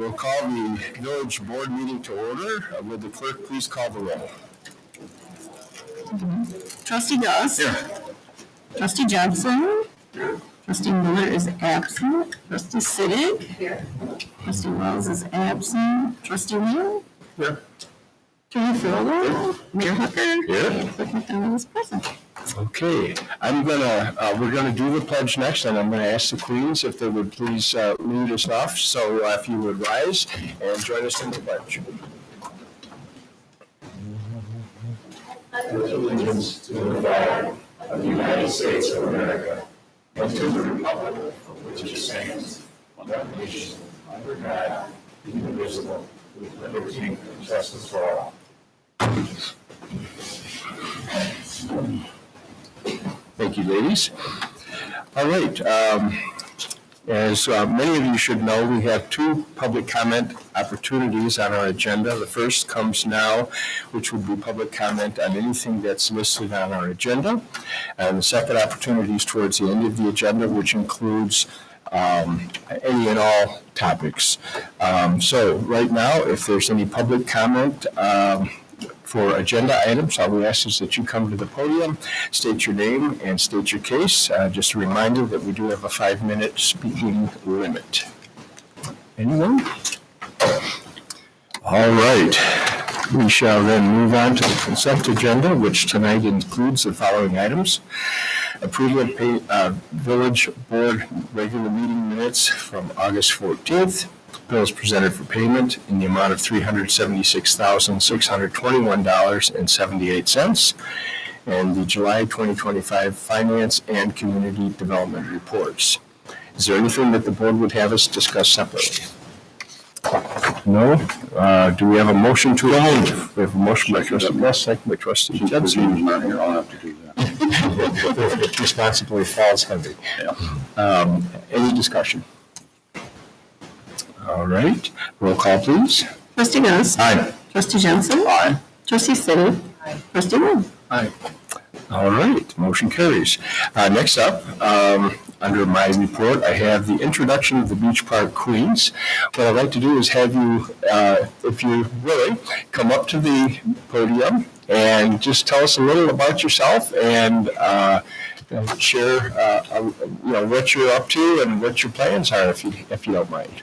We'll call the village board meeting to order. Would the clerk please call the roll? Trustee Doss. Here. Trustee Johnson. Here. Trustee Miller is absent. Trustee Siddick. Here. Trustee Wells is absent. Trustee Lee. Here. Attorney Farrell. Mayor Hucker. Here. And Clerk McDonald is present. Okay, we're gonna do the pledge next, and I'm gonna ask the queens if they would please lead us off. So if you would rise and join us in the pledge. Allegiance to the flag of the United States of America and to the republic for which it stands, one nation, under God, indivisible, with liberty and justice for all. Thank you, ladies. All right. As many of you should know, we have two public comment opportunities on our agenda. The first comes now, which would be public comment on anything that's listed on our agenda. And the second opportunity is towards the end of the agenda, which includes any and all topics. So right now, if there's any public comment, for agenda items, all we ask is that you come to the podium, state your name, and state your case. Just a reminder that we do have a 5-minute speaking limit. Anyone? All right. We shall then move on to the consent agenda, which tonight includes the following items. Approval of village board regular meeting minutes from August 14th. Bills presented for payment in the amount of $376,621.78, and the July 2025 Finance and Community Development reports. Is there anything that the board would have us discuss separately? No? Do we have a motion to approve? We have a motion by Trustee West, second by Trustee Judson. Not here, I'll have to do that. Responsibility falls heavy. Yeah. Any discussion? All right, roll call, please. Trustee Doss. Aye. Trustee Johnson. Aye. Trustee Siddick. Aye. Trustee Lee. Aye. All right, motion carries. Next up, under my report, I have the introduction of the Beach Park Queens. What I'd like to do is have you, if you really, come up to the podium and just tell us a little about yourself and share, what you're up to and what your plans are, if you don't mind.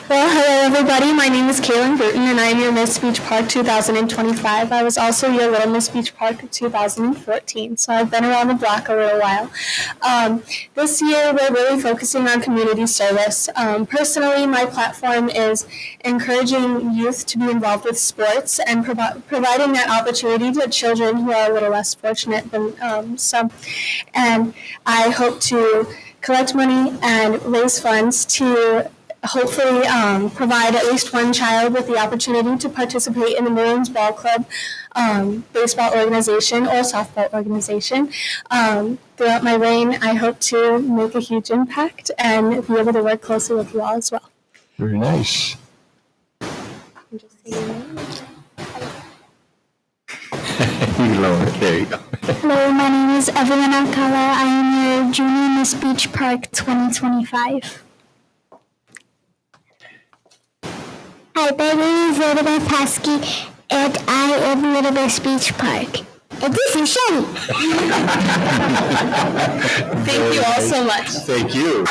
Well, hello everybody. My name is Kaylin Burton and I am your Miss Beach Park 2025. I was also your Little Miss Beach Park 2014, so I've been around the block a little while. This year we're really focusing on community service. Personally, my platform is encouraging youth to be involved with sports and providing that opportunity to children who are a little less fortunate than some. And I hope to collect money and raise funds to hopefully provide at least one child with the opportunity to participate in the Marines Ball Club baseball organization or softball organization. Throughout my reign, I hope to make a huge impact and be able to work closely with you all as well. Very nice. There you go. Hello, my name is Evelyn Alcala. I am your Junior Miss Beach Park 2025. Hi, my name is Elizabeth Husky, and I am Little Miss Beach Park. And this is Shelly. Thank you all so much. Thank you.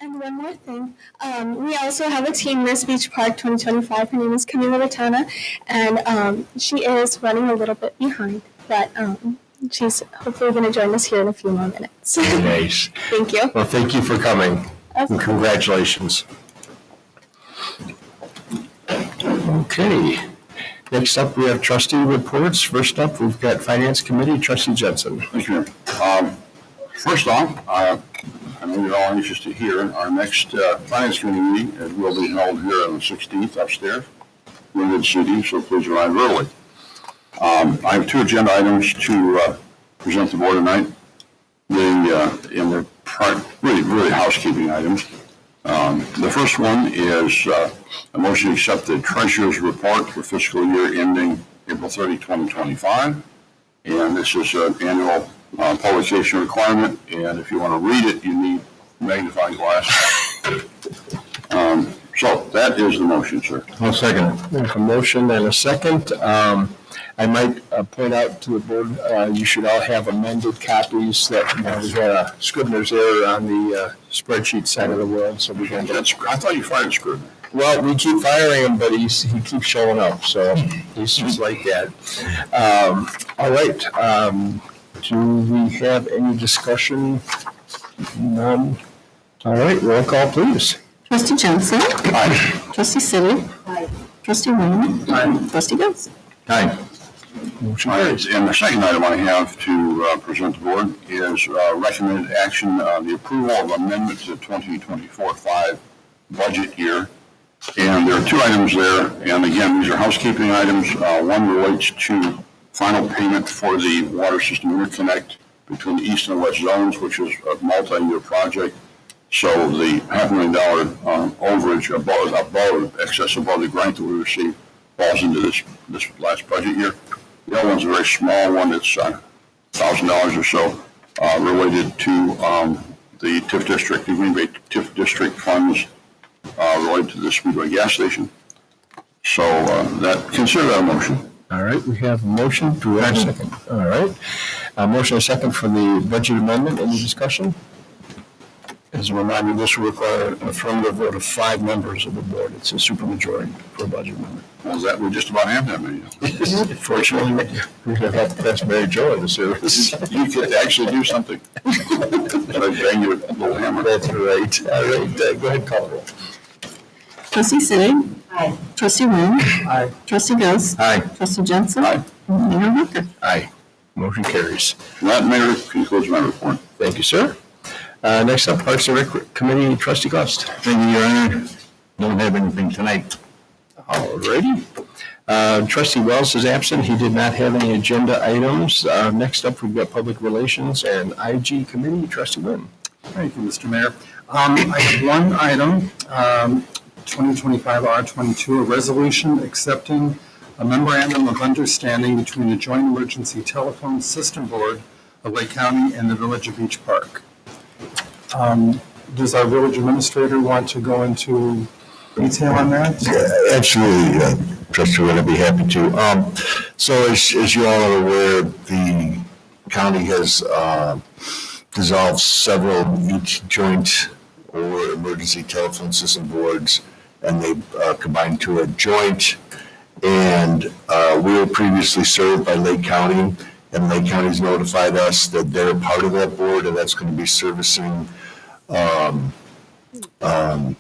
And one more thing, we also have a team, Miss Beach Park 2025. Her name is Camila Ratana, and she is running a little bit behind, but she's hopefully going to join us here in a few more minutes. Very nice. Thank you. Well, thank you for coming. And congratulations. Okay. Next up, we have trustee reports. First up, we've got Finance Committee, Trustee Judson. Thank you. First off, I know you're all anxious to hear our next Finance Committee meeting. It will be held here on the 16th upstairs. Limited seating, so please arrive early. I have two agenda items to present to the board tonight. In the part, really housekeeping items. The first one is a motion to accept the treasurer's report for fiscal year ending April 30, 2025. And this is an annual publication requirement, and if you want to read it, you need magnifying glass. So that is the motion, sir. I'll second it. We have a motion and a second. I might point out to the board, you should all have amended copies that, we had a Scribner's error on the spreadsheet side of the world, so we're going to I thought you fired Scribner. Well, we keep firing him, but he keeps showing up, so he's just like that. All right. Do we have any discussion? None. All right, roll call, please. Trustee Jensen. Aye. Trustee Silly. Trustee Williams. Trustee Ghost. Aye. Motion All right, carries. and the second item I have to present to the board is recommended action on the approval of amendment to 2024-5 budget year. And there are two items there, and again, these are housekeeping items. One relates to final payment for the water system interconnect between the east and west zones, which is a multi-year project. So the $500,000 overage above excess above the grant that we received falls into this last budget year. The other one's a very small one. It's $1,000 or so related to the TIF district, the Green Bay TIF district funds related to the Speedway gas station. So consider that a motion. All right, we have a motion. Do we have a second? All right. A motion and a second for the budget amendment. Any discussion? As a reminder, this will require an affirmative vote of 5 members of the board. It's a supermajority for a budget amendment. Well, we just about have that many. Fortunately, we're going to have to pass Mary Jo in the service. You could actually do something. But I bang you with a little hammer. That's right. All right, go ahead, call the roll. Trustee Silly. Aye. Trustee Williams. Aye. Trustee Ghost. Aye. Trustee Jensen. Aye. And Mayor Whitaker. Aye. Motion carries. That, Mayor, concludes my report. Thank you, sir. Next up, Parks and Rec Committee, Trustee Gust. Thank you, Your Honor. Don't have anything tonight. All righty. Trustee Wells is absent. He did not have any agenda items. Next up, we've got Public Relations and IG Committee, Trustee Wynn. Thank you, Mr. Mayor. I have one item, 2025-R22, a resolution accepting a memorandum of understanding between the Joint Emergency Telephone System Board of Lake County and the Village of Beach Park. Does our village administrator want to go into detail on that? Absolutely, Trustee Wynn, I'd be happy to. So as you all are aware, the county has dissolved several each joint or emergency telephone system boards, and they combined to a joint. And we were previously served by Lake County, and Lake County's notified us that they're part of that board, and that's going to be servicing. They're part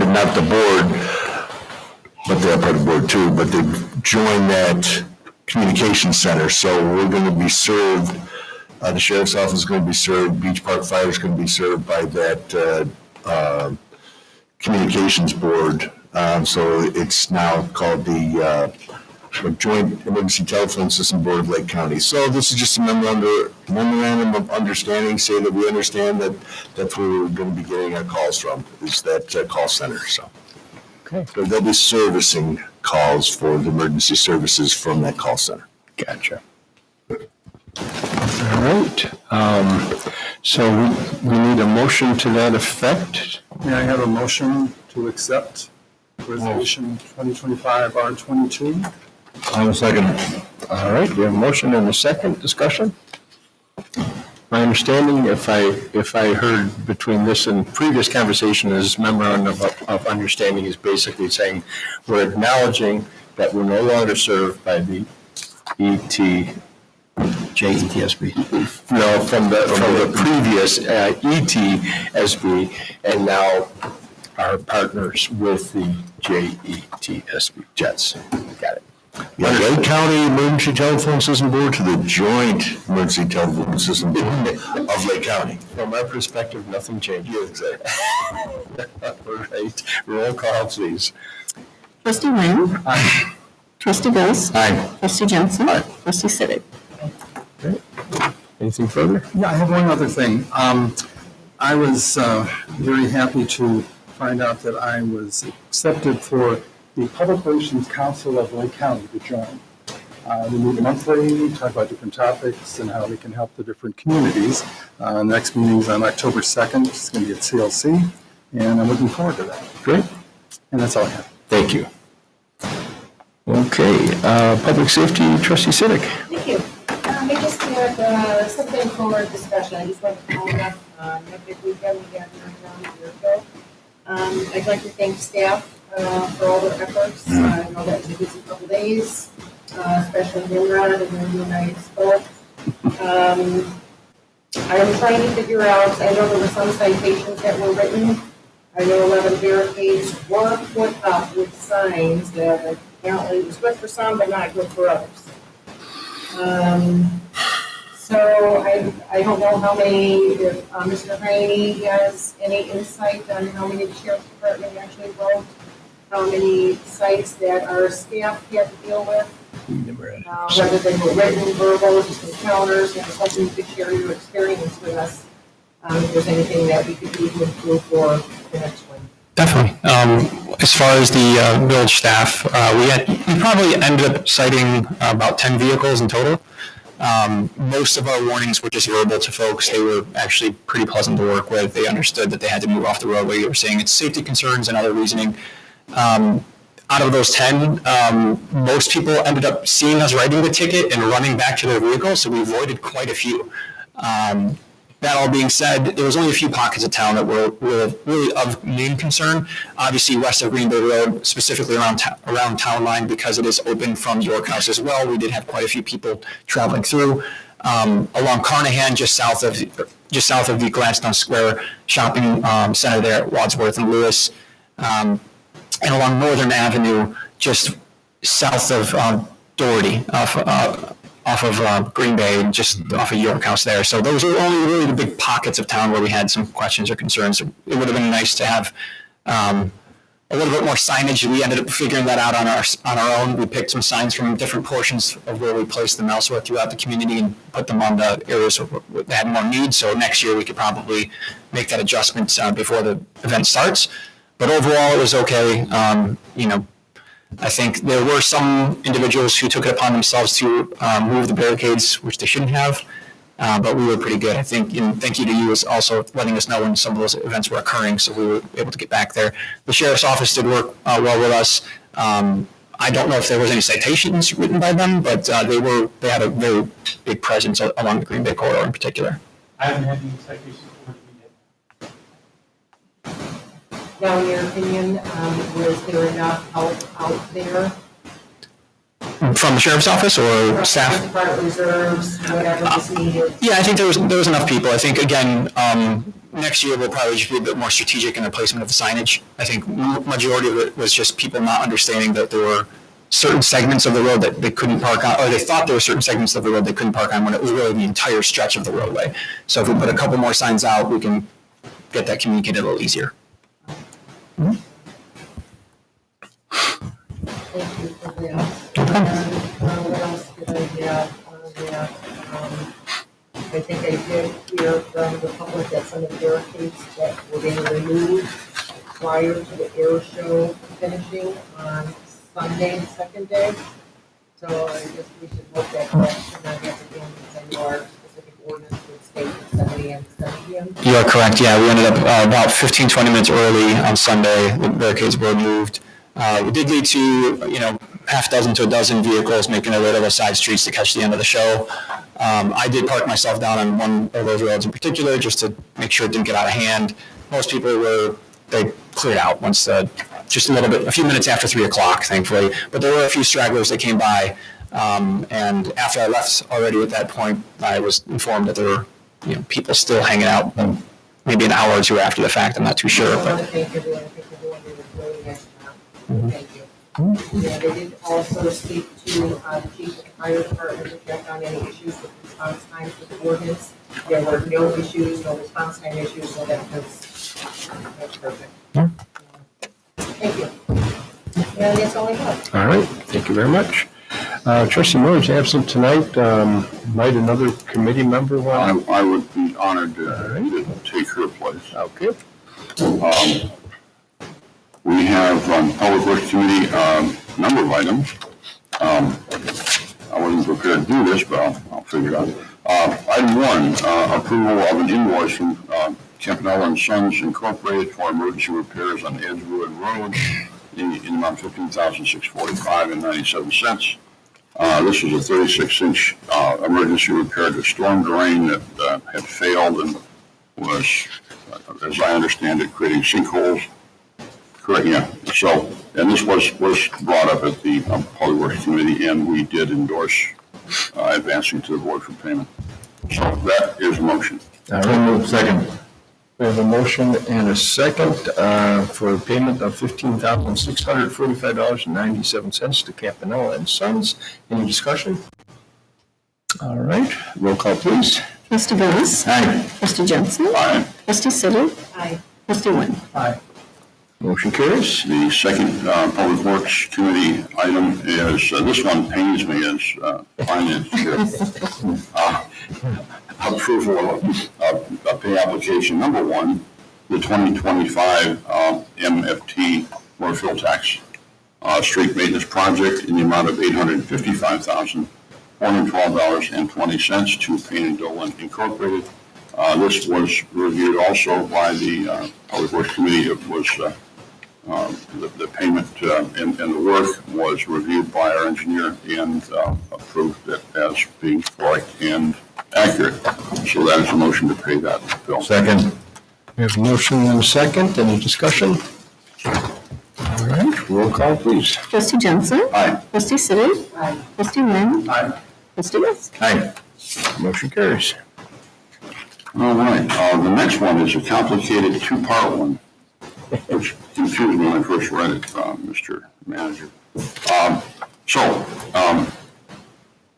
of not the board, but they're part of the board too. But they joined that communication center, so we're going to be served. The sheriff's office is going to be served. Beach Park Fire is going to be served by that communications board. So it's now called the Joint Emergency Telephone System Board of Lake County. So this is just a memorandum of understanding, say that we understand that that's where we're going to be getting our calls from, is that call center. So, Okay. so they'll be servicing calls for the emergency services from that call center. Gotcha. All right. So we need a motion to that effect. May I have a motion to accept resolution 2025-R22? I will second it. All right, we have a motion and a second. Discussion? My understanding, if I heard between this and previous conversation, is memorandum of understanding is basically saying we're acknowledging that we're no longer served by the JETSB. No, from the previous ETSB, and now are partners with the JETSB, Jets. Got it. Yeah, Lake County Emergency Telephone System Board to the Joint Emergency Telephone System Board of Lake County. From our perspective, nothing changed. Yeah, exactly. All right, roll call, please. Trustee Wynn. Aye. Trustee Ghost. Aye. Trustee Jensen. Aye. Trustee Silly. Anything further? Yeah, I have one other thing. I was very happy to find out that I was accepted for the Public Relations Council of Lake County to join. We meet monthly, talk about different topics and how we can help the different communities. The next meeting is on October 2nd. It's going to be at CLC, and I'm looking forward to that. Great. And that's all I have. Thank you. Okay, Public Safety, Trustee Sidik. Thank you. I just had something for discussion. I just want to follow up on the big weekend we had around a year ago. I'd like to thank staff for all their efforts. I know that was a busy couple days, especially Nimrod and then you and I spoke. I'm trying to figure out, I know there were some citations that were written. I know 11 barricades were put up with signs that apparently was good for some, but not good for others. So I don't know how many, if Mr. Heine has any insight on how many the sheriff's department actually wrote, how many sites that our staff had to deal with, whether they were written, verbal, just encounters, and just hoping you could share your experience with us. If there's anything that we could do to improve for the next one. Definitely. As far as the village staff, we probably ended up citing about 10 vehicles in total. Most of our warnings were just verbal to folks. They were actually pretty pleasant to work with. They understood that they had to move off the roadway. They were saying it's safety concerns and other reasoning. Out of those 10, most people ended up seeing us writing the ticket and running back to their vehicles, so we avoided quite a few. That all being said, there was only a few pockets of town that were really of main concern. Obviously, west of Green Bay Road, specifically around Town Line, because it is open from York House as well. We did have quite a few people traveling through. Along Carnahan, just south of the Gladstone Square shopping center there at Wadsworth and Lewis, and along Northern Avenue, just south of Doherty, off of Green Bay, just off of York House there. So those are only really the big pockets of town where we had some questions or concerns. It would have been nice to have a little bit more signage. We ended up figuring that out on our own. We picked some signs from different portions of where we placed them elsewhere throughout the community and put them on the areas that had more need. So next year we could probably make that adjustment before the event starts. But overall, it was okay. I think there were some individuals who took it upon themselves to move the barricades, which they shouldn't have, but we were pretty good. I think, and thank you to you as also letting us know when some of those events were occurring, so we were able to get back there. The sheriff's office did work well with us. I don't know if there was any citations written by them, but they had a very big presence along the Green Bay corridor in particular. I haven't had any citations for it yet. Now, in your opinion, was there enough help out there? From the sheriff's office or staff? Department reserves, whatever was needed. Yeah, I think there was enough people. I think, again, next year we'll probably just be a bit more strategic in the placement of the signage. I think majority of it was just people not understanding that there were certain segments of the road that they couldn't park on, or they thought there were certain segments of the road they couldn't park on when it was really the entire stretch of the roadway. So if we put a couple more signs out, we can get that communicated a little easier. Thank you for that. What else did I have on that? I think I did hear from the public that some of the barricades that were being removed prior to the air show finishing on Sunday, the second day. So I guess we should hope that should not happen again, because I know our specific ordinance would state from 7 a.m. to 7 p.m. You are correct. Yeah, we ended up about 15, 20 minutes early on Sunday. The barricades were moved. It did lead to, half dozen to a dozen vehicles making their way to the side streets to catch the end of the show. I did park myself down on one of those roads in particular just to make sure it didn't get out of hand. Most people they cleared out once, just a few minutes after 3 o'clock, thankfully. But there were a few stragglers that came by. And after I left already at that point, I was informed that there were, people still hanging out, maybe an hour or two after the fact. I'm not too sure. I want to thank everyone. I think everyone did a really nice job. Thank you. Yeah, they did also speak to the chief of the fire department to check on any issues with response times with the ordinance. There were no issues, no response time issues, so that's perfect. Yeah. Thank you. And that's all I have. All right, thank you very much. Trustee Moore is absent tonight. Might another committee member want? I would be honored to take her place. Okay. We have on Public Works Committee, a number of items. I wasn't prepared to do this, but I'll figure it out. Item 1, approval of an invoice from Campanella and Sons Incorporated for emergency repairs on Edgewood Road in the amount of $15,645.97. This was a 36-inch emergency repair to storm drain that had failed and was, as I understand it, creating sinkholes. Correct, yeah. So, and this was brought up at the Public Works Committee, and we did endorse advancing to the board for payment. So that is a motion. All right. Second. We have a motion and a second for payment of $15,645.97 to Campanella and Sons. Any discussion? All right, roll call, please. Trustee Willis. Aye. Trustee Jensen. Aye. Trustee Sitter. Aye. Trustee Wynn. Aye. Motion carries. The second Public Works Committee item is, this one pains me as finance chair. Approval of pay application number 1, the 2025 MFT motor fuel tax street maintenance project in the amount of $855,412.20 to Payne and Dolan Incorporated. This was reviewed also by the Public Works Committee. It was the payment and the work was reviewed by our engineer and approved it as being correct and accurate. So that is a motion to pay that bill. Second. We have a motion and a second. Any discussion? All right, roll call, please. Trustee Jensen. Aye. Trustee Sitter. Aye. Trustee Wynn. Aye. Trustee Willis. Aye. Motion carries. All right, the next one is a complicated two-part one, which confused me when I first read it, Mr. Manager.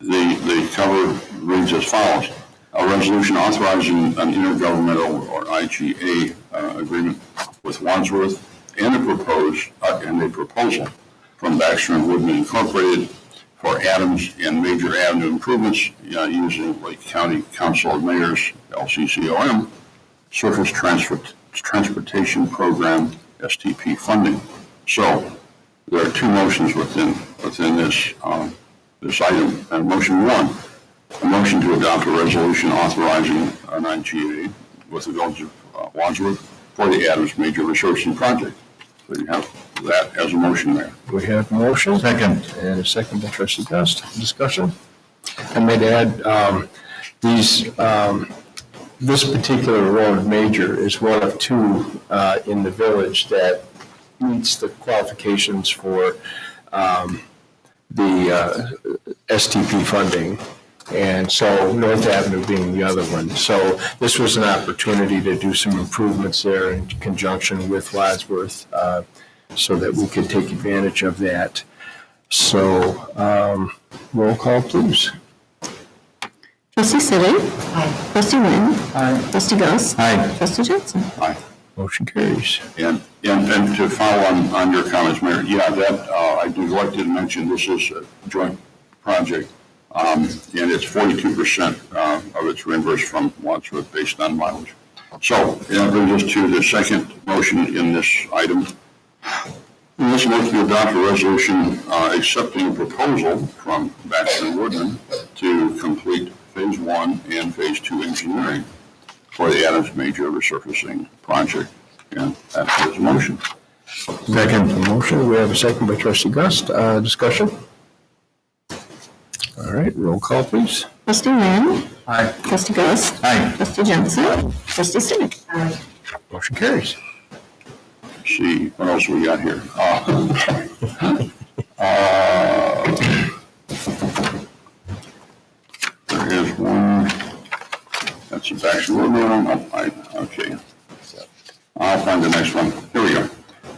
The cover reads as follows. A resolution authorizing an intergovernmental or IGA agreement with Wadsworth and a proposal from Baxter and Woodman Incorporated for Adams and major avenue improvements using Lake County Council of Mayors, LCCOM, Surface Transportation Program, STP funding. So there are two motions within this item. And motion 1, a motion to adopt a resolution authorizing an IGA with the Village of Wadsworth for the Adams Major Resurfacing Project. So you have that as a motion there. We have a motion. Second. And a second by Trustee Gust. Discussion? I might add, this particular road, Major, is one of 2 in the village that meets the qualifications for the STP funding. And so North Avenue being the other one. So this was an opportunity to do some improvements there in conjunction with Wadsworth so that we could take advantage of that. So roll call, please. Trustee Sitter. Aye. Trustee Wynn. Aye. Trustee Gus. Aye. Trustee Jensen. Aye. Motion carries. And to follow on your comments, Mayor, yeah, that I neglected to mention, this is a joint project, and it's 42% of its reimbursed from Wadsworth based on mileage. So that brings us to the second motion in this item. This motion to adopt a resolution accepting a proposal from Baxter and Woodman to complete Phase 1 and Phase 2 engineering for the Adams Major Resurfacing Project. And that is a motion. Second. The motion. We have a second by Trustee Gust. Discussion? All right, roll call, please. Trustee Wynn. Aye. Trustee Gus. Aye. Trustee Jensen. Trustee Sitter. Aye. Motion carries. Let's see, what else we got here? There is one, that's a Baxter Woodman, okay. I'll find the next one. Here we go.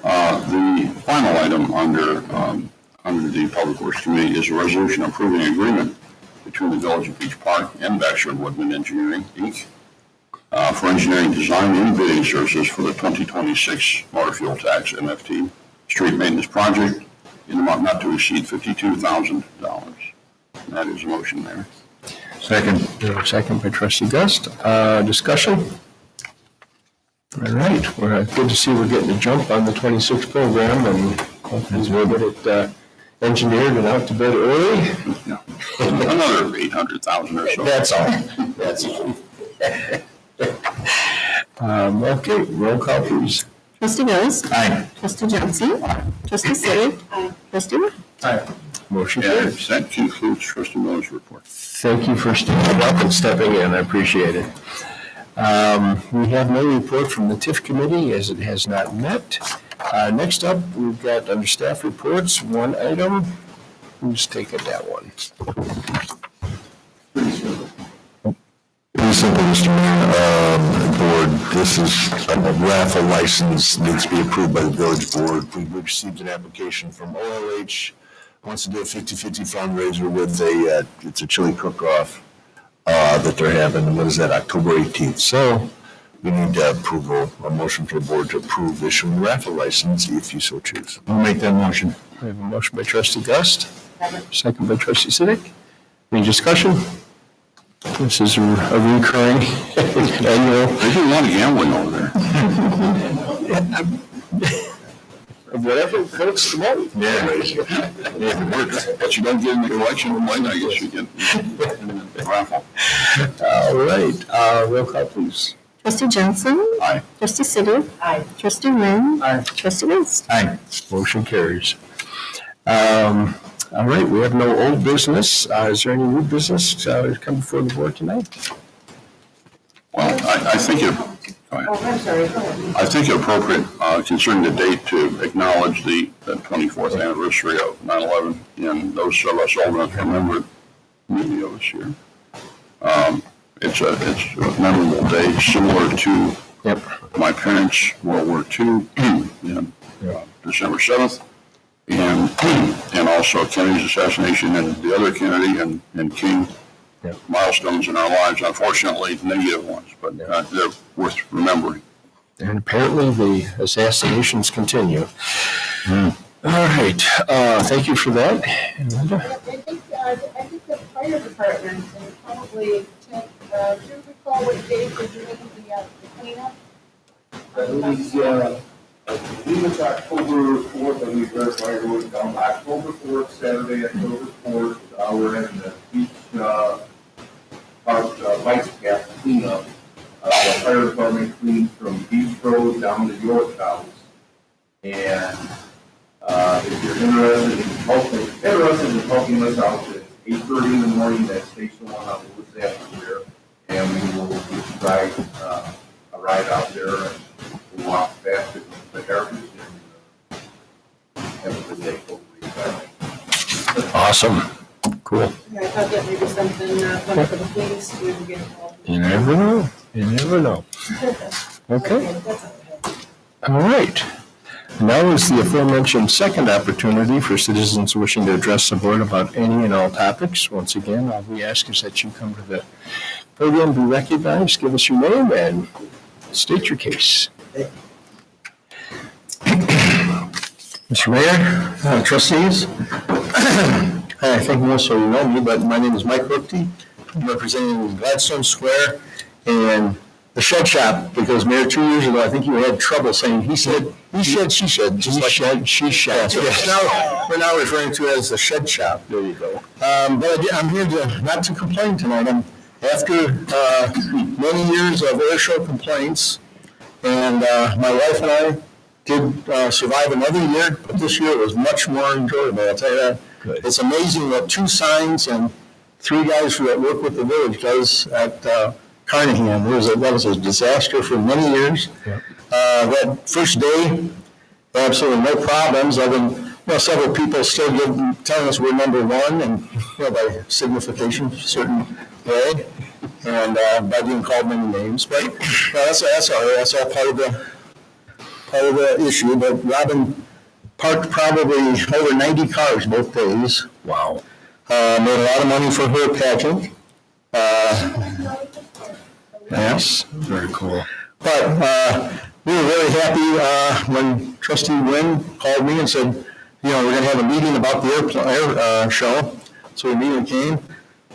The final item under the Public Works Committee is a resolution approving agreement between the Village of Beach Park and Baxter Woodman Engineering, Inc. For engineering design and bidding services for the 2026 motor fuel tax MFT street maintenance project in the amount not to exceed $52,000. That is a motion there. Second. Second by Trustee Gust. Discussion? All right, well, good to see we're getting a jump on the 26 program, and hopefully we'll get it engineered and out to bed early. Yeah. Another 800,000 or so. That's all. That's all. Okay, roll call, please. Trustee Mills. Aye. Trustee Johnson. Trustee Sitter. Trustee Witt. Motion And carries. that concludes Trustee Miller's report. Thank you for standing up and stepping in. I appreciate it. We have no report from the TIF committee as it has not met. Next up, we've got under staff reports, one item. Who's taking that one? Pretty simple, Mr. Mayor. Board, this is a raffle license, needs to be approved by the village board. We received an application from OLH, wants to do a 50-50 fundraiser with it's a chili cook-off that they're having, what is that, October 18th. So we need a motion for the board to approve issuing a raffle license if you so choose. I'll make that motion. We have a motion by trustee Gust, second by trustee Siddick. Any discussion? This is a recurring annual. They do a lot of gambling over there. Whatever floats the boat. Yeah, if it works. But you don't get in the collection of mine, I guess you get in the raffle. All right, roll call, please. Trustee Johnson. Aye. Trustee Sitter. Aye. Trustee Wynn. Aye. Trustee Mills. Aye. Motion carries. All right, we have no old business. Is there any new business to come before the board tonight? Well, I think it, go ahead. Oh, I'm sorry, go ahead. I think it appropriate concerning the date to acknowledge the 24th anniversary of 9/11, and those of us old enough to remember it, many of us here. It's a memorable day, similar to my parents' World War II, and December 7th, and also Kennedy's assassination and the other Kennedy and King. Milestones in our lives, unfortunately negative ones, but they're worth remembering. And apparently the assassinations continue. All right, thank you for that. And Linda? I think the fire department and probably, do you recall what date they're doing the cleanup? I believe it's October 4th, and we verify it down October 4th, Saturday, October 4th, we're in the beach, Vice Cap cleanup. The fire department cleaned from Beach Road down to York House. And, if you're interested in helping us out, it's 8:30 in the morning at Station 1 on Lewis Avenue there. And we will get you guys, a ride out there and we'll walk past it with the garbage and have a good day, hopefully. Awesome. Cool. Yeah, I thought that maybe something, fun for the police to get involved. You never know. You never know. Okay. That's All right. Now is the aforementioned second opportunity for citizens wishing to address the board about any and all topics. Once again, all we ask is that you come to the podium, be recognized, give us your name, and state your case. Mr. Mayor, trustees, I think most of you know me, but my name is Mike Rookty. I'm representing Gladstone Square and the Shed Shop, because Mayor, 2 years ago, I think you had trouble saying he said, she said, just like shed, she shed. So we're now referring to it as the Shed Shop. There you go. But I'm here not to complain tonight. After many years of air show complaints, and my wife and I did survive another year, but this year it was much more enjoyable, I'll tell you that. Good. It's amazing what 2 signs and 3 guys that work with the village does at Carnahan. That was a disaster for many years. Yep. That first day, absolutely no problems, other than several people still telling us we're number 1, and by signification, certain way, and by being called many names. But that's all part of the issue. But Robin parked probably over 90 cars both days. Wow. Made a lot of money for her pageant. Yes. Very cool. But we were very happy when Trustee Wynn called me and said, we're going to have a meeting about the air show. So we immediately came.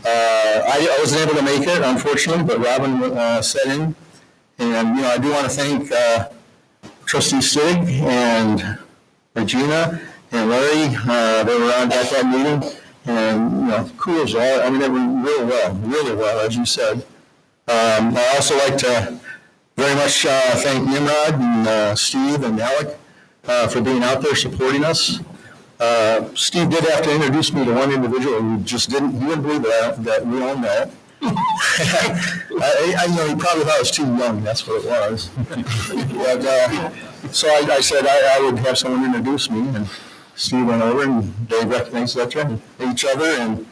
I wasn't able to make it, unfortunately, but Robin sat in. And, I do want to thank Trustee Stig and Regina and Larry. They were on at that meeting. And, kudos all. It went really well, as you said. I also like to very much thank Nimrod and Steve and Alec for being out there supporting us. Steve did have to introduce me to one individual who just he wouldn't believe that we all met. I he probably thought I was too young, that's what it was. But, so I said I would have someone introduce me, and Steve went over and they recognized each other, and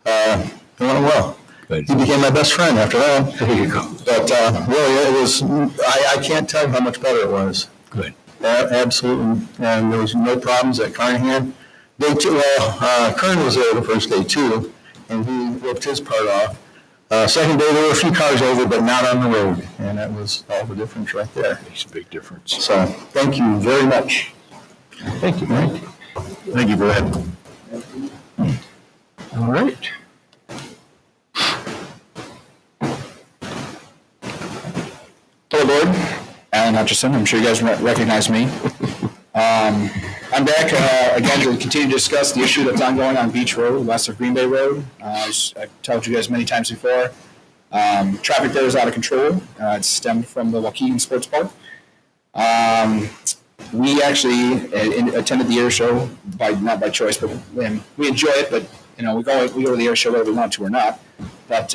it went well. Good. He became my best friend after that. There you go. But really, it was, I can't tell you how much better it was. Good. Absolutely. And there was no problems at Carnahan. Day two, Kern was there the first day too, and he ripped his part off. Second day, there were a few cars over, but not on the road. And that was all the difference right there. Makes a big difference. So thank you very much. Thank you, Mike. Thank you, Brad. All right. Hello, Board. Alan Hutchison. I'm sure you guys recognize me. I'm back again to continue to discuss the issue that's ongoing on Beach Road, west of Green Bay Road. I've told you guys many times before. Traffic there is out of control. It stemmed from the Waukegan Sports Park. We actually attended the air show not by choice, but we enjoy it. But we go to the air show whether we want to or not. But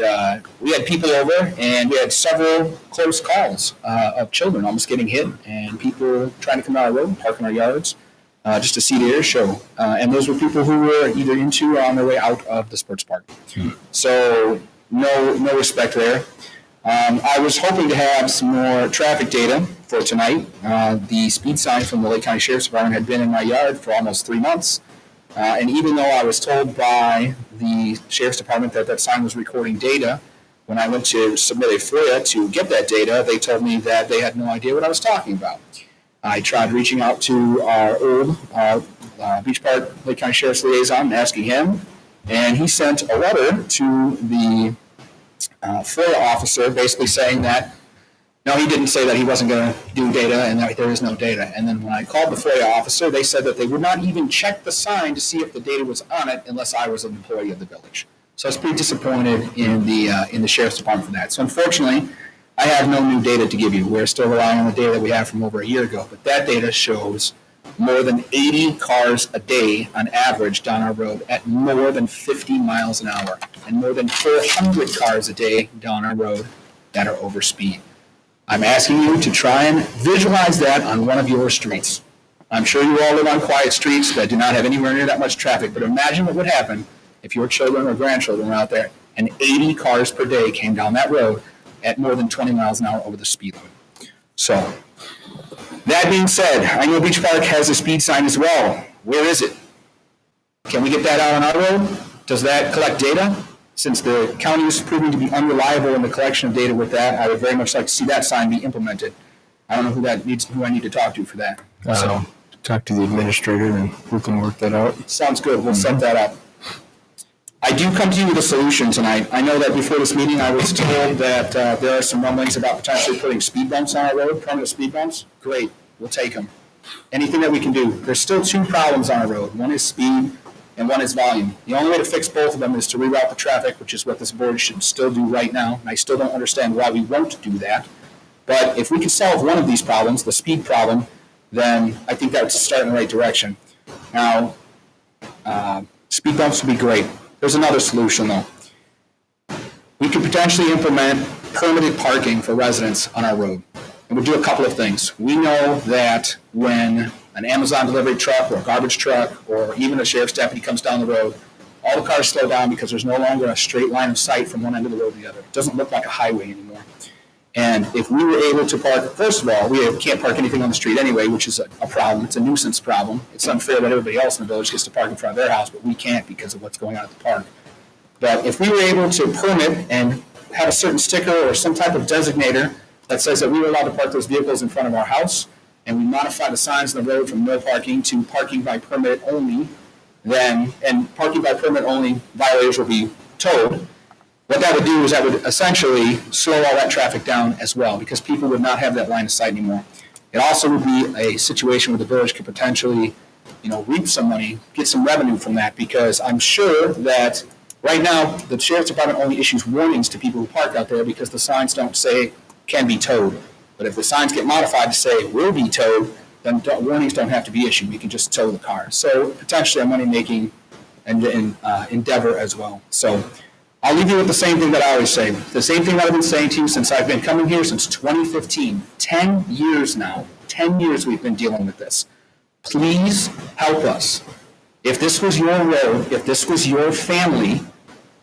we had people over, and we had several close calls of children almost getting hit, and people trying to come down our road and park in our yards just to see the air show. And those were people who were either into or on their way out of the sports park. So no respect there. I was hoping to have some more traffic data for tonight. The speed sign from the Lake County Sheriff's Department had been in my yard for almost 3 months. And even though I was told by the Sheriff's Department that sign was recording data, when I went to submit a FOIA to get that data, they told me that they had no idea what I was talking about. I tried reaching out to our old Beach Park Lake County Sheriff's liaison and asking him, and he sent a letter to the FOIA officer basically saying that, no, he didn't say that he wasn't going to do data and that there is no data. And then when I called the FOIA officer, they said that they would not even check the sign to see if the data was on it unless I was an employee of the village. So I was pretty disappointed in the Sheriff's Department for that. So unfortunately, I have no new data to give you. We're still relying on the data that we have from over a year ago. But that data shows more than 80 cars a day on average down our road at more than 50 miles an hour, and more than 400 cars a day down our road that are over speed. I'm asking you to try and visualize that on one of your streets. I'm sure you all live on quiet streets that do not have anywhere near that much traffic, but imagine what would happen if your children or grandchildren were out there and 80 cars per day came down that road at more than 20 miles an hour over the speed limit. So, that being said, I know Beach Park has a speed sign as well. Where is it? Can we get that out on our road? Does that collect data? Since the county is proving to be unreliable in the collection of data with that, I would very much like to see that sign be implemented. I don't know who I need to talk to for that. So Talk to the administrator and we can work that out. sounds good. We'll set that up. I do come to you with a solution tonight. I know that before this meeting, I was told that there are some rumblings about potentially putting speed bumps on our road, permanent speed bumps. Great, we'll take them. Anything that we can do. There's still two problems on our road. One is speed and one is volume. The only way to fix both of them is to reroute the traffic, which is what this board should still do right now. And I still don't understand why we won't do that. But if we can solve one of these problems, the speed problem, then I think that would start in the right direction. Now, speed bumps would be great. There's another solution, though. We could potentially implement permitted parking for residents on our road. And we'll do a couple of things. We know that when an Amazon delivery truck or a garbage truck or even a sheriff's deputy comes down the road, all the cars slow down because there's no longer a straight line of sight from one end of the road to the other. It doesn't look like a highway anymore. And if we were able to park, first of all, we can't park anything on the street anyway, which is a problem. It's a nuisance problem. It's unfair that everybody else in the village gets to park in front of their house, but we can't because of what's going on at the park. But if we were able to permit and have a certain sticker or some type of designator that says that we were allowed to park those vehicles in front of our house, and we modify the signs on the road from no parking to parking by permit only, and parking by permit only violators will be towed, What that would do is that would essentially slow all that traffic down as well, because people would not have that line of sight anymore. It also would be a situation where the village could potentially, reap some money, get some revenue from that, because I'm sure that right now, the sheriff's department only issues warnings to people who park out there because the signs don't say can be towed. But if the signs get modified to say will be towed, then warnings don't have to be issued. We can just tow the car. So potentially a money-making endeavor as well. So I'll leave you with the same thing that I always say. The same thing that I've been saying to you since I've been coming here since 2015. 10 years now. 10 years we've been dealing with this. Please help us. If this was your road, if this was your family,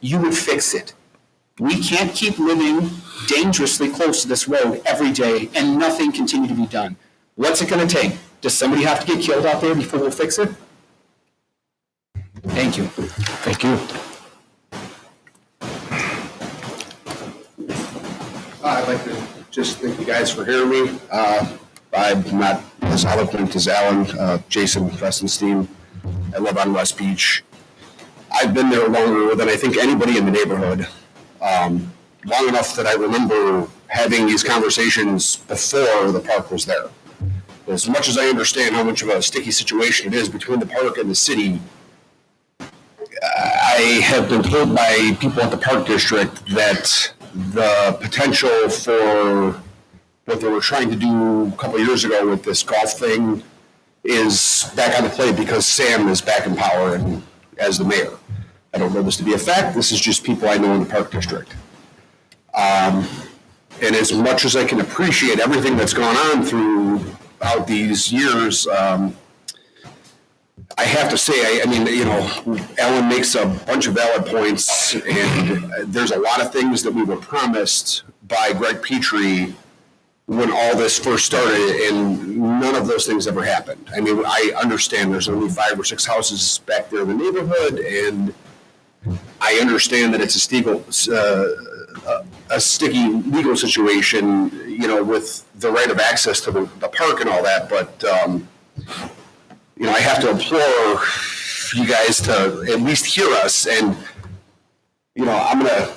you would fix it. We can't keep living dangerously close to this road every day and nothing continue to be done. What's it going to take? Does somebody have to get killed out there before we'll fix it? Thank you. Thank you. I'd like to just thank you guys for hearing me. I'm not as eloquent as Alan, Jason Festenstein. I live on West Beach. I've been there longer than I think anybody in the neighborhood. Long enough that I remember having these conversations before the park was there. As much as I understand how much of a sticky situation it is between the park and the city, I have been told by people at the park district that the potential for what they were trying to do a couple of years ago with this golf thing is back on the plate because Sam is back in power and as the mayor. I don't know this to be a fact. This is just people I know in the park district. And as much as I can appreciate everything that's gone on throughout these years, I have to say, Ellen makes a bunch of valid points, and there's a lot of things that we were promised by Greg Petrie when all this first started, and none of those things ever happened. I mean, I understand there's only 5 or 6 houses back there in the neighborhood, and I understand that it's a sticky legal situation, with the right of access to the park and all that, but, I have to implore you guys to at least hear us, and, I'm going to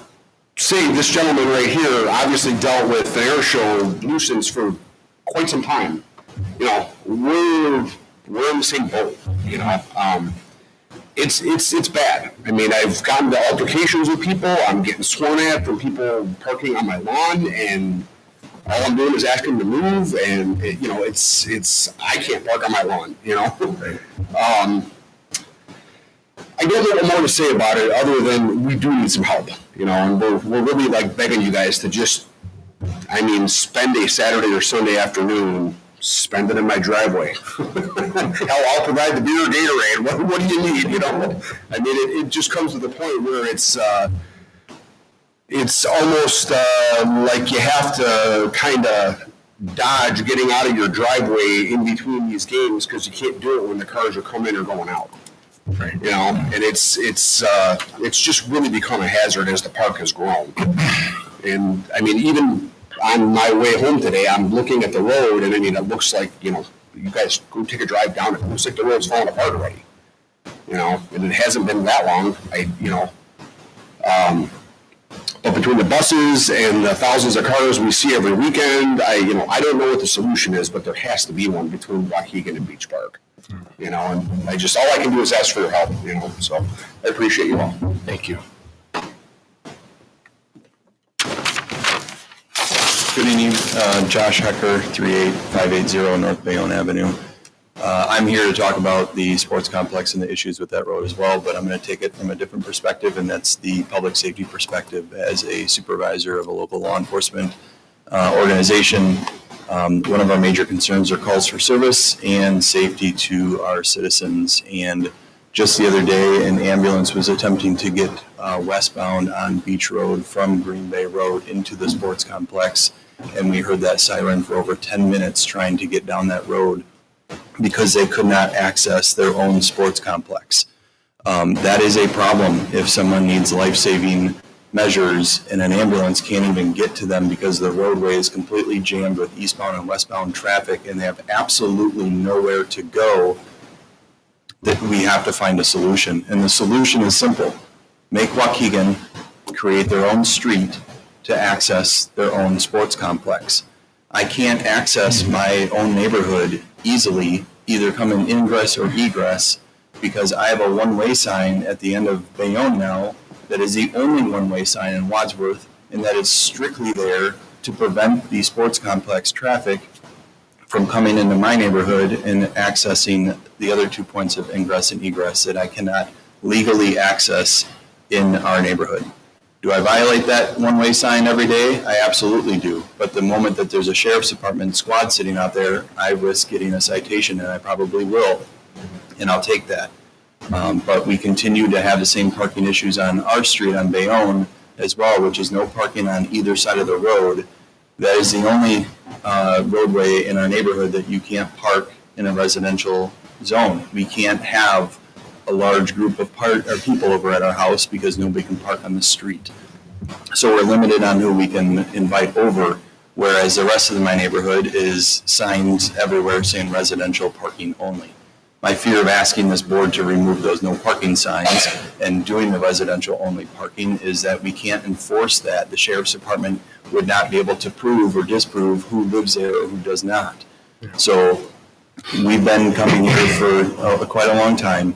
say this gentleman right here obviously dealt with the air show nuisance for quite some time. We're in the same boat, It's bad. I mean, I've gotten to altercations with people. I'm getting sworn at from people parking on my lawn, and all I'm doing is asking them to move. And I can't park on my lawn. I don't know what more to say about it other than we do need some help. And we're really begging you guys to just, spend a Saturday or Sunday afternoon. Spend it in my driveway. Hell, I'll provide the beer or Gatorade. What do you need? It just comes to the point where it's almost like you have to kind of dodge getting out of your driveway in between these games because you can't do it when the cars are coming or going out. Right. And it's just really become a hazard as the park has grown. And even on my way home today, I'm looking at the road, and it looks like, you guys go take a drive down it. It looks like the road's falling apart already. And it hasn't been that long. But between the buses and the thousands of cars we see every weekend, I don't know what the solution is, but there has to be one between Waukegan and Beach Park. And all I can do is ask for your help, so I appreciate you all. Thank you. Good evening, Josh Hecker, 38580 North Bayonne Avenue. I'm here to talk about the sports complex and the issues with that road as well, but I'm going to take it from a different perspective, and that's the public safety perspective. As a supervisor of a local law enforcement organization, one of our major concerns are calls for service and safety to our citizens. And just the other day, an ambulance was attempting to get westbound on Beach Road from Green Bay Road into the sports complex, and we heard that siren for over 10 minutes trying to get down that road because they could not access their own sports complex. That is a problem if someone needs life-saving measures and an ambulance can't even get to them because the roadway is completely jammed with eastbound and westbound traffic and they have absolutely nowhere to go. That we have to find a solution. And the solution is simple. Make Waukegan create their own street to access their own sports complex. I can't access my own neighborhood easily, either coming ingress or egress, because I have a one-way sign at the end of Bayonne now that is the only one-way sign in Wadsworth, and that is strictly there to prevent the sports complex traffic from coming into my neighborhood and accessing the other 2 points of ingress and egress that I cannot legally access in our neighborhood. Do I violate that one-way sign every day? I absolutely do. But the moment that there's a sheriff's department squad sitting out there, I risk getting a citation, and I probably will, and I'll take that. But we continue to have the same parking issues on our street on Bayonne as well, which is no parking on either side of the road. That is the only roadway in our neighborhood that you can't park in a residential zone. We can't have a large group of people over at our house because nobody can park on the street. So we're limited on who we can invite over, whereas the rest of my neighborhood is signs everywhere saying residential parking only. My fear of asking this board to remove those no parking signs and doing the residential only parking is that we can't enforce that. The sheriff's department would not be able to prove or disprove who lives there or who does not. So we've been coming here for quite a long time.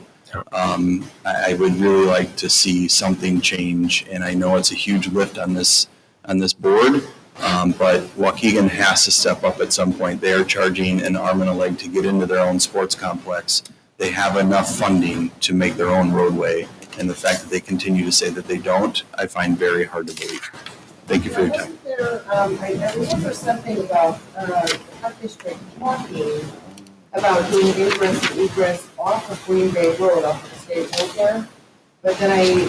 I would really like to see something change, and I know it's a huge lift on this board, but Waukegan has to step up at some point. They are charging an arm and a leg to get into their own sports complex. They have enough funding to make their own roadway, and the fact that they continue to say that they don't, I find very hard to believe. Thank you for your time. I remember something about the Park District talking about doing ingress and egress off of Green Bay Road, off of the state road there. But then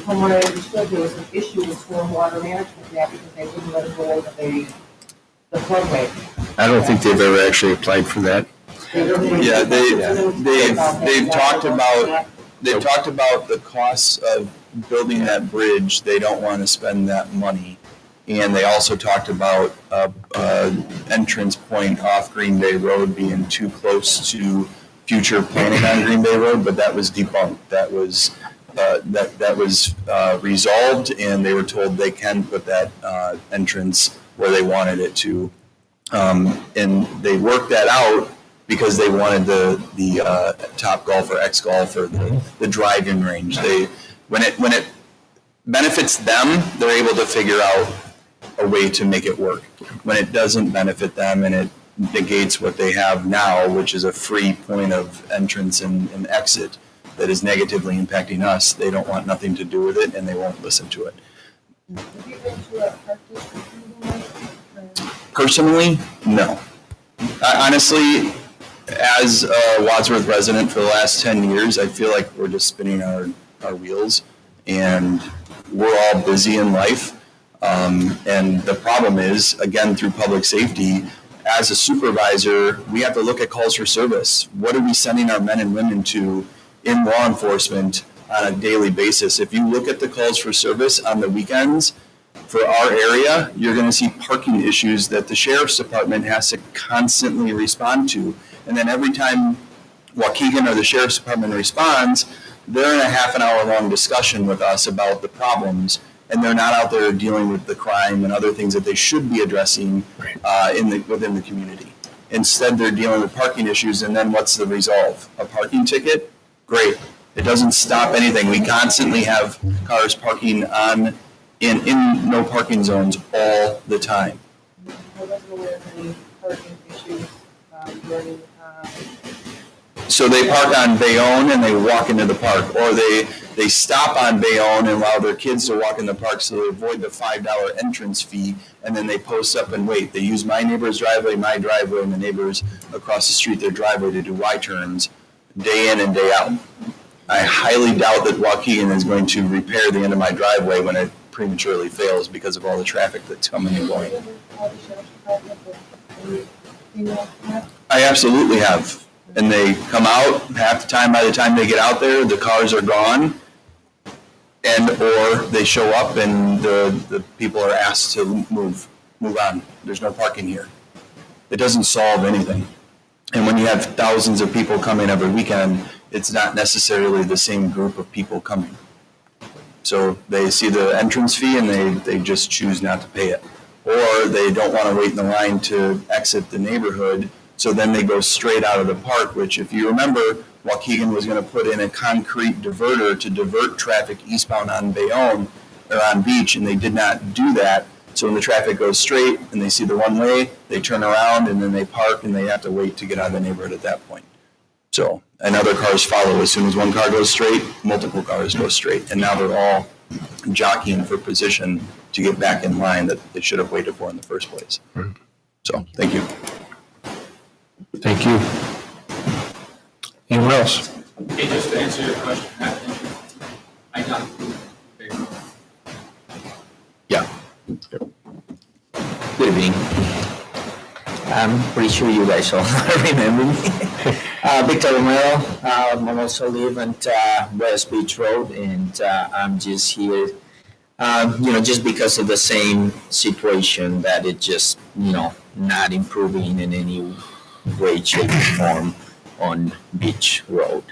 from what I understood, there was an issue with stormwater management there because they wouldn't let it go over the floodway. I don't think they've ever actually applied for that. Yeah, they've talked about the costs of building that bridge. They don't want to spend that money. And they also talked about entrance point off Green Bay Road being too close to future planning on Green Bay Road, but that was debunked. That was resolved, and they were told they can put that entrance where they wanted it to. And they worked that out because they wanted the Top Golf or X Golf or the drive-in range. When it benefits them, they're able to figure out a way to make it work. When it doesn't benefit them and it negates what they have now, which is a free point of entrance and exit that is negatively impacting us, they don't want nothing to do with it and they won't listen to it. Have you been to a Park District meeting? Personally, no. Honestly, as a Wadsworth resident for the last 10 years, I feel like we're just spinning our wheels, and we're all busy in life. And the problem is, again, through public safety, as a supervisor, we have to look at calls for service. What are we sending our men and women to in law enforcement on a daily basis? If you look at the calls for service on the weekends for our area, you're going to see parking issues that the sheriff's department has to constantly respond to. And then every time Waukegan or the sheriff's department responds, they're in a half an hour long discussion with us about the problems, and they're not out there dealing with the crime and other things that they should be addressing within the community. Instead, they're dealing with parking issues, and then what's the resolve? A parking ticket? Great. It doesn't stop anything. We constantly have cars parking in no parking zones all the time. I wasn't aware of any parking issues during. So they park on Bayonne and they walk into the park, or they stop on Bayonne and allow their kids to walk in the park so they avoid the $5 entrance fee, and then they post up and wait. They use my neighbor's driveway, my driveway, and the neighbors across the street, their driveway, to do Y-turns day in and day out. I highly doubt that Waukegan is going to repair the end of my driveway when it prematurely fails because of all the traffic that's coming and going. I absolutely have. And they come out half the time. By the time they get out there, the cars are gone, or they show up and the people are asked to move on. There's no parking here. It doesn't solve anything. And when you have thousands of people coming every weekend, it's not necessarily the same group of people coming. So they see the entrance fee and they just choose not to pay it. Or they don't want to wait in the line to exit the neighborhood, so then they go straight out of the park, which if you remember, Waukegan was going to put in a concrete diverter to divert traffic eastbound on Bayonne or on Beach, and they did not do that. So when the traffic goes straight and they see the one way, they turn around and then they park and they have to wait to get out of the neighborhood at that point. So, and other cars follow. As soon as one car goes straight, multiple cars go straight. And now they're all jockeying for position to get back in line that they should have waited for in the first place. So, thank you. Thank you. Anyone else? Okay, just to answer your question, I got it. Yeah. Good evening. I'm pretty sure you guys all remember me. Victor Romero. I also live on West Beach Road, and I'm just here, just because of the same situation that it just, not improving in any way, shape, or form on Beach Road.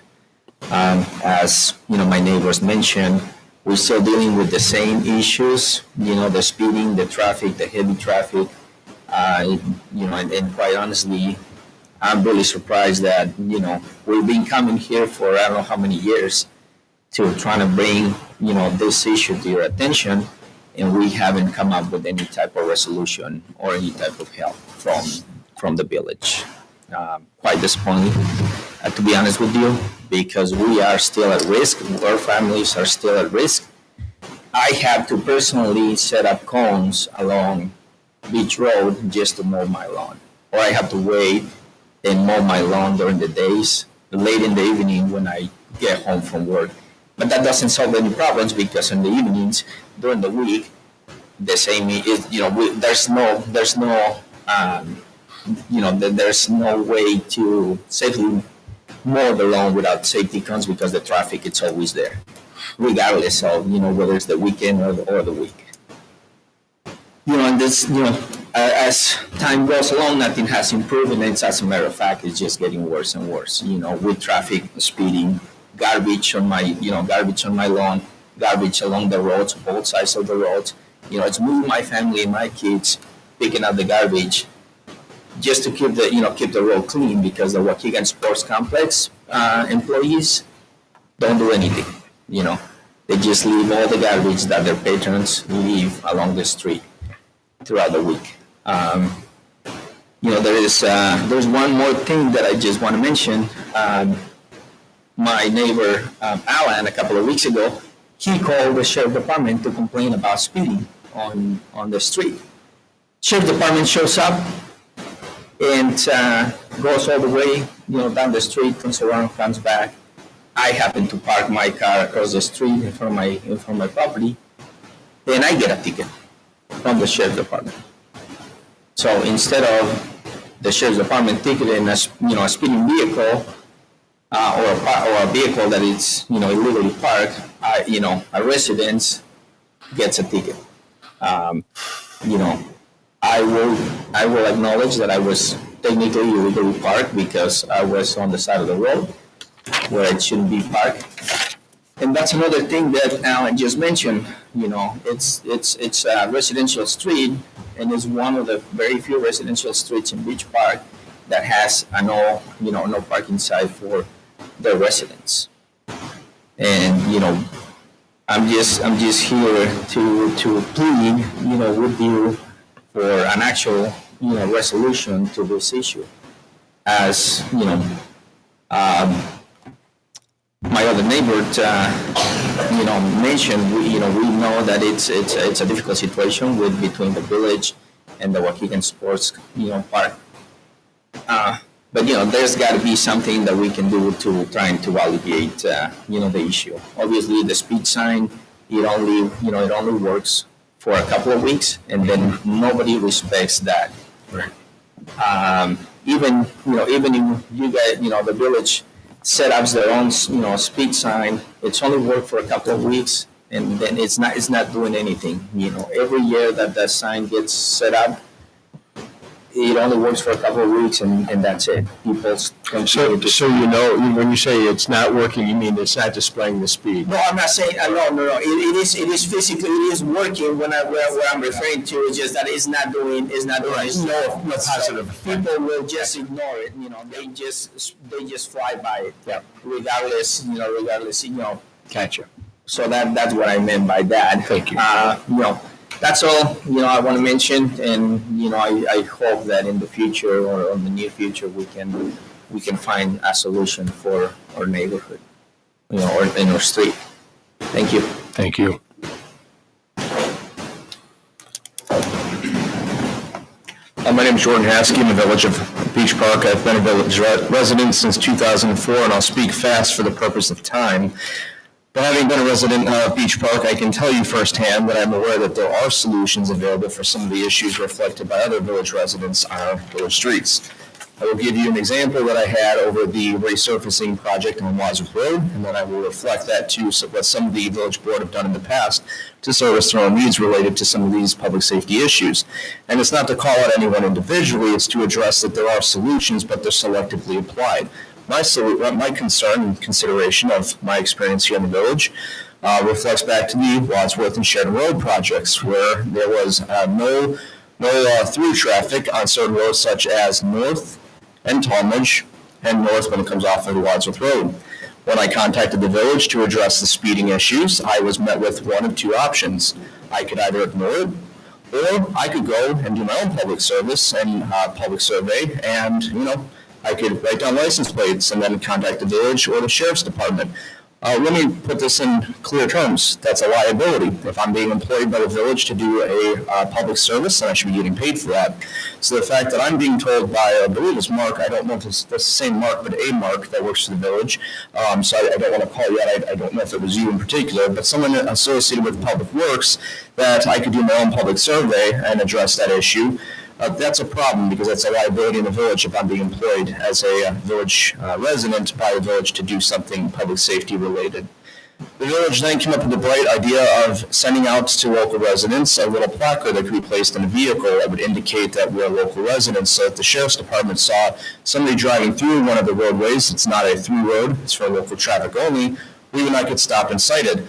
As my neighbors mentioned, we're still dealing with the same issues, the speeding, the traffic, the heavy traffic, and quite honestly, I'm really surprised that, we've been coming here for I don't know how many years to trying to bring, this issue to your attention, and we haven't come up with any type of resolution or any type of help from the village. Quite disappointing, to be honest with you, because we are still at risk. Our families are still at risk. I have to personally set up cones along Beach Road just to mow my lawn, or I have to wait and mow my lawn during the days, late in the evening when I get home from work. But that doesn't solve any problems, because in the evenings during the week, the same is, there's no way to safely mow the lawn without safety cones, because the traffic it's always there, regardless of whether it's the weekend or the week. And this, as time goes along, nothing has improved, and it's, as a matter of fact, it's just getting worse and worse. With traffic, speeding, garbage on my lawn, garbage along the roads, both sides of the roads. It's moving my family and my kids, picking up the garbage, just to keep the road clean, because the Waukegan Sports Complex employees don't do anything. They just leave all the garbage that their patrons leave along the street throughout the week. There's one more thing that I just want to mention. My neighbor Alan, a couple of weeks ago, he called the sheriff department to complain about speeding on the street. Sheriff department shows up and goes all the way, down the street, turns around, comes back. I happen to park my car across the street in front of my property, and I get a ticket from the sheriff's department. So instead of the sheriff's department ticketing a speeding vehicle or a vehicle that is illegally parked, a resident gets a ticket. I will acknowledge that I was technically illegally parked, because I was on the side of the road where it shouldn't be parked. And that's another thing that Alan just mentioned. It's a residential street, and it's one of the very few residential streets in Beach Park that has no parking side for the residents. And I'm just here to plead with you for an actual resolution to this issue. As my other neighbor mentioned, we know that it's a difficult situation between the village and the Waukegan Sports Park. But there's got to be something that we can do to try to alleviate the issue. Obviously, the speed sign, it only works for a couple of weeks, and then nobody respects that. Right. Even if you guys, the village set up their own speed sign, it's only worked for a couple of weeks, and then it's not doing anything. Every year that sign gets set up, it only works for a couple of weeks and that's it. People continue to. So you know, when you say it's not working, you mean it's not displaying the speed? No, I'm not saying, no. It is physically, it is working what I'm referring to is just that it's not doing No positive. People will just ignore it, they just fly by it. Yeah. Regardless. Gotcha. So that's what I meant by that. Thank you. That's all, I want to mention, and, I hope that in the future or in the near future, we can find a solution for our neighborhood, or in our street. Thank you. Thank you. My name is Jordan Haskey in the village of Beach Park. I've been a village resident since 2004, and I'll speak fast for the purpose of time. But having been a resident of Beach Park, I can tell you firsthand that I'm aware that there are solutions available for some of the issues reflected by other village residents on our village streets. I will give you an example that I had over the resurfacing project on Wadsworth Road, and then I will reflect that to what some of the village board have done in the past to service their own needs related to some of these public safety issues. And it's not to call out anyone individually, it's to address that there are solutions, but they're selectively applied. My concern and consideration of my experience here in the village reflects back to the Wadsworth and Sheridan Road projects, where there was no through traffic on certain roads such as North and Talmadge and North when it comes off of the Wadsworth Road. When I contacted the village to address the speeding issues, I was met with one of two options. I could either ignore it, or I could go and do my own public service and public survey, and I could write down license plates and then contact the village or the sheriff's department. Let me put this in clear terms. That's a liability. If I'm being employed by the village to do a public service, then I should be getting paid for that. So the fact that I'm being told by, I believe it's Mark, I don't know if it's the same Mark, but a Mark that works for the village, so I don't want to call you out, I don't know if it was you in particular, but someone associated with Public Works, that I could do my own public survey and address that issue. That's a problem because that's a liability in the village if I'm being employed as a village resident by the village to do something public safety related. The village then came up with the bright idea of sending out to local residents a little placard that could be placed in a vehicle that would indicate that we're local residents, so if the sheriff's department saw somebody driving through one of the roadways, it's not a through road, it's for local traffic only, we would not get stopped and cited.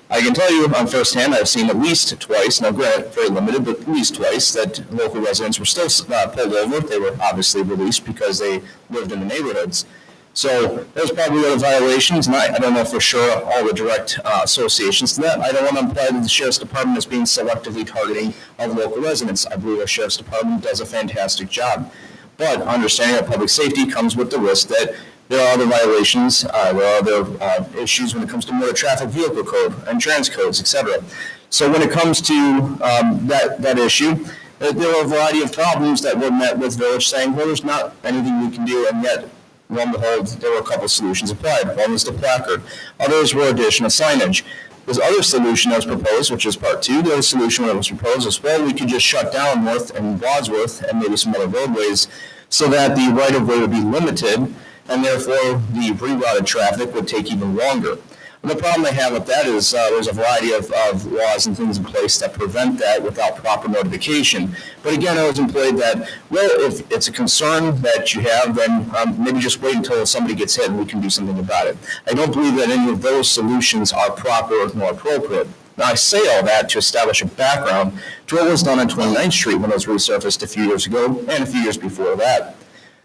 I can tell you on firsthand, I've seen at least twice, now granted very limited, but at least twice, that local residents were still pulled over. They were obviously released because they lived in the neighborhoods. So there's probably other violations, and I don't know for sure all the direct associations to that. I don't want to imply that the sheriff's department is being selectively targeting of local residents. I believe our sheriff's department does a fantastic job. But understanding that public safety comes with the risk that there are other violations, there are other issues when it comes to motor traffic vehicle code and trans codes, etc. So when it comes to that issue, there are a variety of problems that were met with village saying, well, there's not anything we can do, and yet, lo and behold, there were a couple solutions applied. One was the placard. Others were additional signage. This other solution that was proposed, which is part two, the other solution that was proposed was, well, we could just shut down North and Wadsworth and maybe some other roadways so that the right-of-way would be limited, and therefore the rerouted traffic would take even longer. And the problem I have with that is there's a variety of laws and things in place that prevent that without proper notification. But again, I was employed that, well, if it's a concern that you have, then maybe just wait until somebody gets hit and we can do something about it. I don't believe that any of those solutions are proper or more appropriate. Now, I say all that to establish a background to what was done on 29th Street when it was resurfaced a few years ago and a few years before that.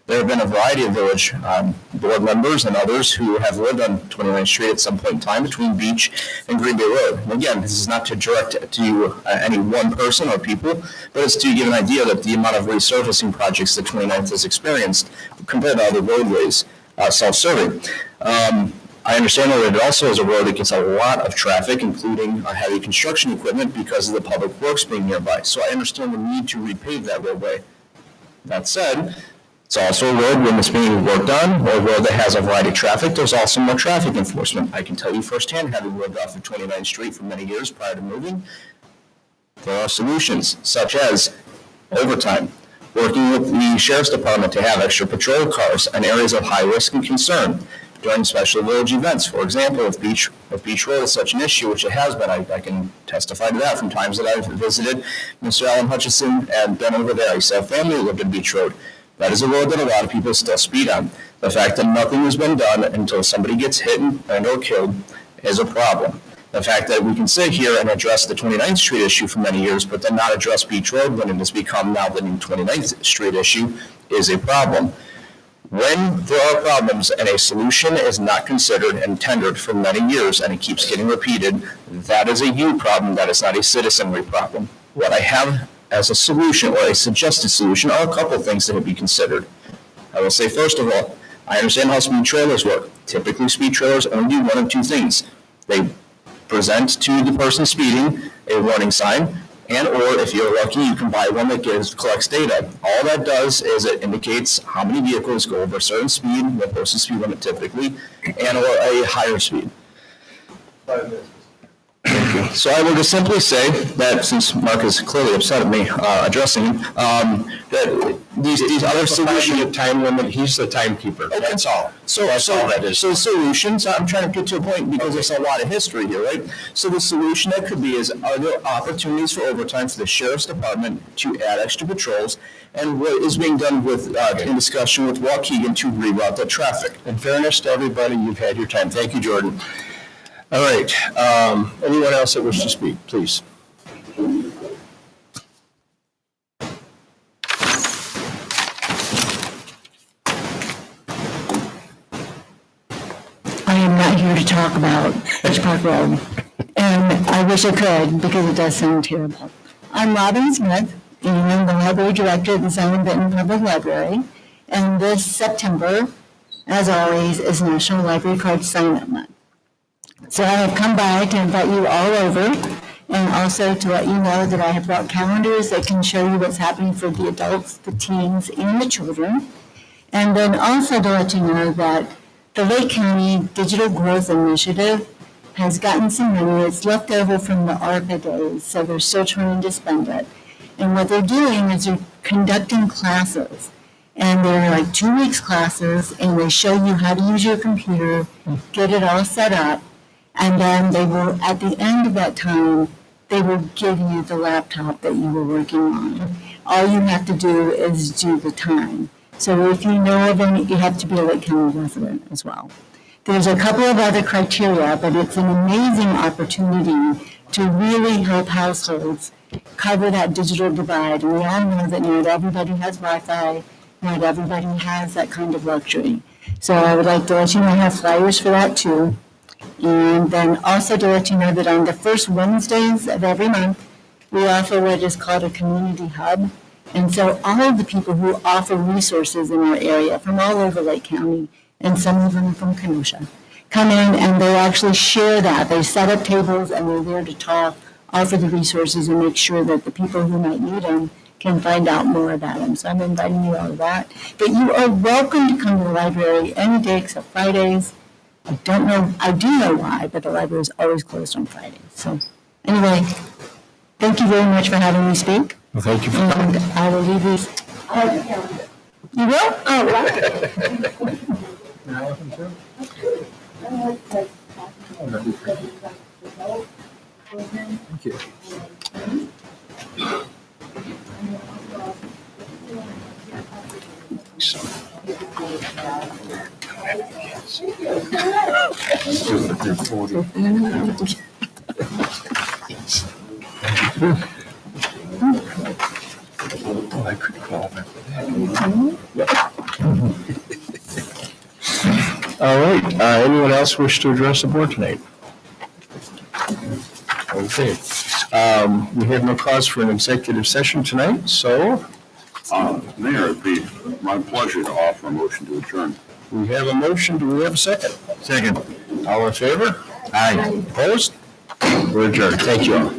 There have been a variety of village board members and others who have lived on 29th Street at some point in time between Beach and Green Bay Road. And again, this is not to direct to any one person or people, but it's to give an idea that the amount of resurfacing projects that 29th has experienced compared to other roadways, self-serving. I understand that it also is a road that gets a lot of traffic, including heavy construction equipment because of the public works being nearby. So I understand the need to repave that roadway. That said, it's also a road when it's being worked on, or a road that has a variety of traffic. There's also more traffic enforcement. I can tell you firsthand, having lived off of 29th Street for many years prior to moving, there are solutions such as overtime, working with the sheriff's department to have extra patrol cars in areas of high risk and concern, during special village events. For example, if Beach Road is such an issue, which it has been, I can testify to that from times that I've visited Mr. Alan Hutchison and been over there. I used to have family who lived in Beach Road. That is a road that a lot of people still speed on. The fact that nothing has been done until somebody gets hit and or killed is a problem. The fact that we can sit here and address the 29th Street issue for many years, but then not address Beach Road when it has become now the new 29th Street issue is a problem. When there are problems and a solution is not considered and tendered for many years and it keeps getting repeated, that is a you problem, that is not a citizenry problem. What I have as a solution or a suggested solution are a couple things that would be considered. I will say, first of all, I understand how speed trailers work. Typically, speed trailers only do one of two things. They present to the person speeding a warning sign, and or if you're lucky, you can buy one that collects data. All that does is it indicates how many vehicles go over a certain speed, what posted speed limit typically, and or a higher speed. 5 minutes. So I will just simply say that, since Mark is clearly upset at me addressing him, that these other solutions. Time limit, he's the timekeeper. Okay. That's all. That's all that is. So the solutions, I'm trying to get to a point because there's a lot of history here, right? So the solution that could be is, are there opportunities for overtime for the sheriff's department to add extra patrols? And what is being done with, in discussion with Waukegan to reroute the traffic? In fairness to everybody, you've had your time. Thank you, Jordan. All right. Anyone else that wishes to speak, please? I am not here to talk about Beach Park Road, and I wish I could because it does sound terrible. I'm Robin Smith, and I'm the library director at the Zion Benton Public Library, and this September, as always, is National Library Card Sign-Up Month. So I have come by to invite you all over, and also to let you know that I have brought calendars that can show you what's happening for the adults, the teens, and the children. And then also to let you know that the Lake County Digital Growth Initiative has gotten some money. It's left over from the ARPA days, so they're still trying to spend it. And what they're doing is they're conducting classes. And they're like 2 weeks classes, and they show you how to use your computer, get it all set up, and then they will, at the end of that time, they will give you the laptop that you were working on. All you have to do is do the time. So if you know of any, you have to be a Lake County resident as well. There's a couple of other criteria, but it's an amazing opportunity to really help households cover that digital divide. And we all know that not everybody has Wi-Fi, not everybody has that kind of luxury. So I would like to let you know I have flyers for that too. And then also to let you know that on the first Wednesdays of every month, we offer what is called a community hub. And so all of the people who offer resources in our area from all over Lake County, and some of them from Kenosha, come in and they actually share that. They set up tables and they're there to talk, offer the resources, and make sure that the people who might need them can find out more about them. So I'm inviting you all to that. But you are welcome to come to the library any day except Fridays. I do know why, but the library is always closed on Fridays. So anyway, thank you very much for having me speak. Well, thank you for coming. And I will leave these. You will? Oh, right. Thank you. I could call that. All right. Anyone else wish to address the board tonight? Okay. We have no cause for an executive session tonight, so. Mayor, it'd be my pleasure to offer a motion to adjourn. We have a motion. Do we have a second? Second. All in favor? Aye. Opposed? We're adjourned. Thank you all.